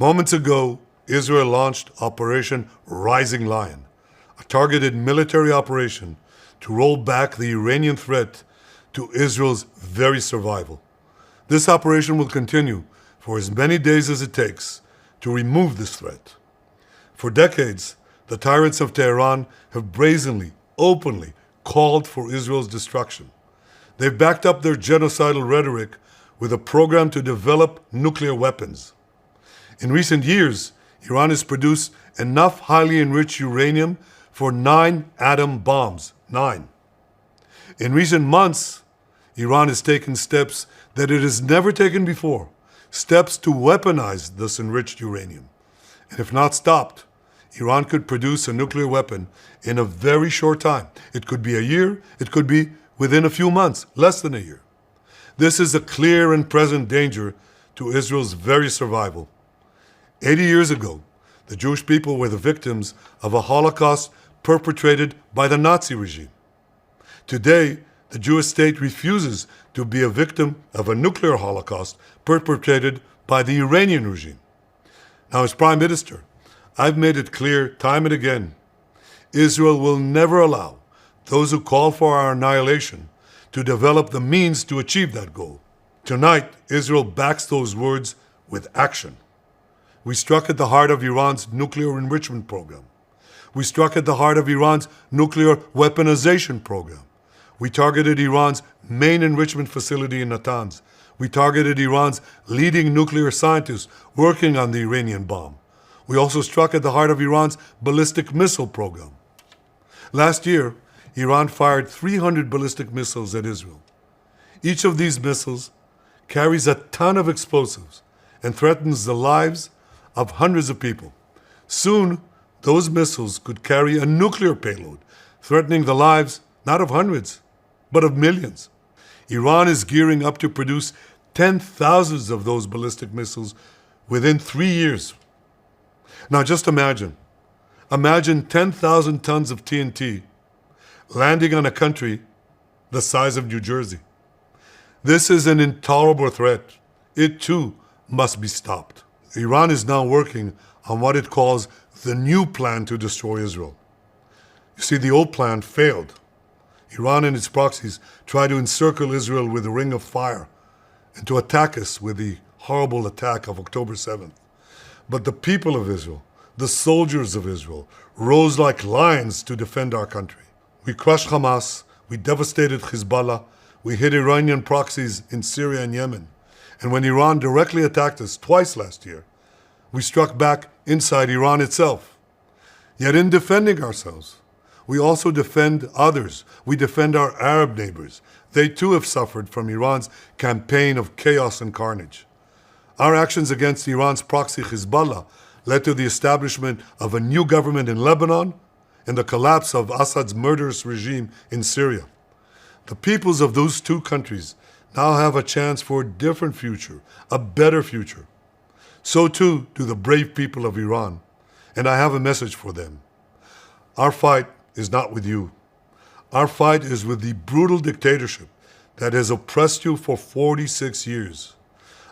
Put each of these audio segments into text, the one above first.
Moments ago, Israel launched Operation Rising Lion, a targeted military operation to roll back the Iranian threat to Israel's very survival. This operation will continue for as many days as it takes to remove this threat. For decades, the tyrants of Tehran have brazenly, openly called for Israel's destruction. They've backed up their genocidal rhetoric with a program to develop nuclear weapons. In recent years, Iran has produced enough highly enriched uranium for 9 atom bombs. 9. In recent months, Iran has taken steps that it has never taken before, steps to weaponize this enriched uranium. And if not stopped, Iran could produce a nuclear weapon in a very short time. It could be a year, it could be within a few months, less than a year. This is a clear and present danger to Israel's very survival. 80 years ago, the Jewish people were the victims of a Holocaust perpetrated by the Nazi regime. Today, the Jewish state refuses to be a victim of a nuclear Holocaust perpetrated by the Iranian regime. Now, as Prime Minister, I've made it clear time and again, Israel will never allow those who call for our annihilation to develop the means to achieve that goal. Tonight, Israel backs those words with action. We struck at the heart of Iran's nuclear enrichment program. We struck at the heart of Iran's nuclear weaponization program. We targeted Iran's main enrichment facility in Natanz. We targeted Iran's leading nuclear scientists working on the Iranian bomb. We also struck at the heart of Iran's ballistic missile program. Last year, Iran fired 300 ballistic missiles at Israel. Each of these missiles carries a ton of explosives and threatens the lives of hundreds of people. Soon, those missiles could carry a nuclear payload, threatening the lives not of hundreds, but of millions. Iran is gearing up to produce 10,000 of those ballistic missiles within 3 years. Now just imagine 10,000 tons of TNT landing on a country the size of New Jersey. This is an intolerable threat. It too must be stopped. Iran is now working on what it calls the new plan to destroy Israel. You see, the old plan failed. Iran and its proxies tried to encircle Israel with a ring of fire and to attack us with the horrible attack of October 7th. But the people of Israel, the soldiers of Israel, rose like lions to defend our country. We crushed Hamas, we devastated Hezbollah, we hit Iranian proxies in Syria and Yemen. And when Iran directly attacked us twice last year, we struck back inside Iran itself. Yet in defending ourselves, we also defend others. We defend our Arab neighbors. They too have suffered from Iran's campaign of chaos and carnage. Our actions against Iran's proxy Hezbollah led to the establishment of a new government in Lebanon and the collapse of Assad's murderous regime in Syria. The peoples of those two countries now have a chance for a different future, a better future. So too do the brave people of Iran, and I have a message for them. Our fight is not with you. Our fight is with the brutal dictatorship that has oppressed you for 46 years.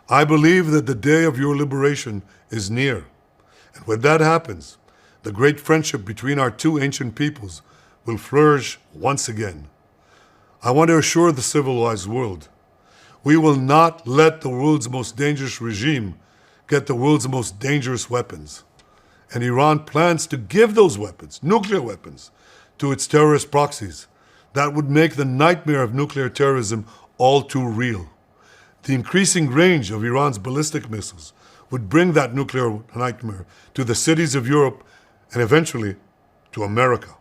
I believe that the day of your liberation is near. And when that happens, the great friendship between our two ancient peoples will flourish once again. I want to assure the civilized world, we will not let the world's most dangerous regime get the world's most dangerous weapons. And Iran plans to give those weapons, nuclear weapons, to its terrorist proxies. That would make the nightmare of nuclear terrorism all too real. The increasing range of Iran's ballistic missiles would bring that nuclear nightmare to the cities of Europe and eventually to America.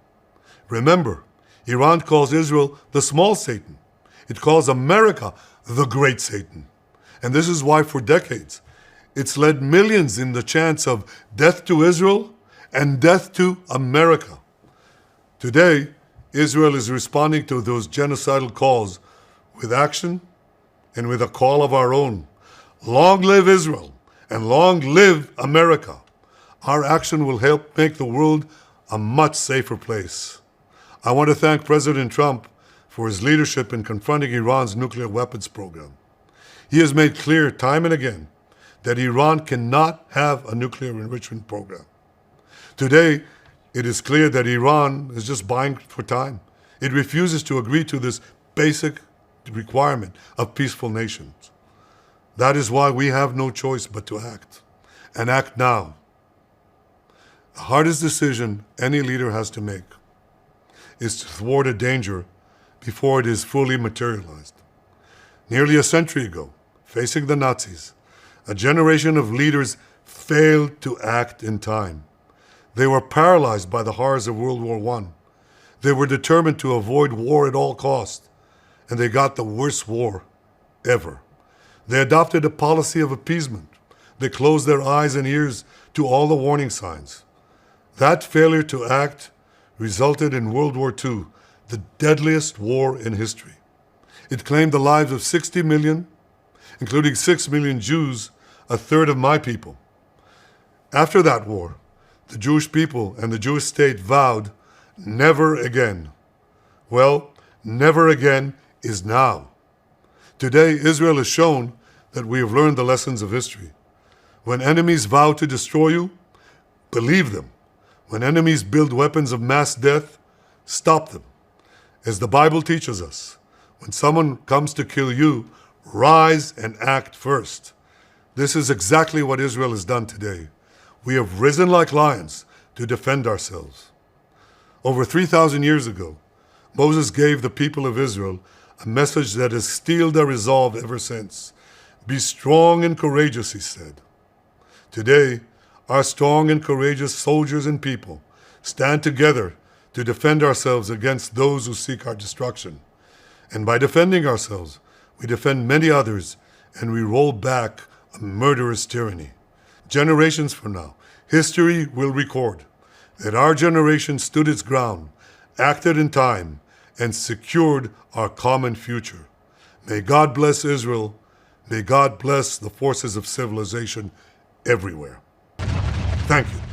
Remember, Iran calls Israel the small Satan. It calls America the great Satan. And this is why for decades, it's led millions in the chants of death to Israel and death to America. Today, Israel is responding to those genocidal calls with action and with a call of our own. Long live Israel and long live America. Our action will help make the world a much safer place. I want to thank President Trump for his leadership in confronting Iran's nuclear weapons program. He has made clear time and again that Iran cannot have a nuclear enrichment program. Today, it is clear that Iran is just buying for time. It refuses to agree to this basic requirement of peaceful nations. That is why we have no choice but to act, and act now. The hardest decision any leader has to make is to thwart a danger before it is fully materialized. Nearly a century ago, facing the Nazis, a generation of leaders failed to act in time. They were paralyzed by the horrors of World War I. They were determined to avoid war at all costs, and they got the worst war ever. They adopted a policy of appeasement. They closed their eyes and ears to all the warning signs. That failure to act resulted in World War II, the deadliest war in history. It claimed the lives of 60 million, including 6 million Jews, a third of my people. After that war, the Jewish people and the Jewish state vowed, never again. Well, never again is now. Today, Israel has shown that we have learned the lessons of history. When enemies vow to destroy you, believe them. When enemies build weapons of mass death, stop them. As the Bible teaches us, when someone comes to kill you, rise and act first. This is exactly what Israel has done today. We have risen like lions to defend ourselves. Over 3,000 years ago, Moses gave the people of Israel a message that has steeled their resolve ever since. Be strong and courageous, he said. Today, our strong and courageous soldiers and people stand together to defend ourselves against those who seek our destruction. And by defending ourselves, we defend many others and we roll back a murderous tyranny. Generations from now, history will record that our generation stood its ground, acted in time, and secured our common future. May God bless Israel. May God bless the forces of civilization everywhere. Thank you.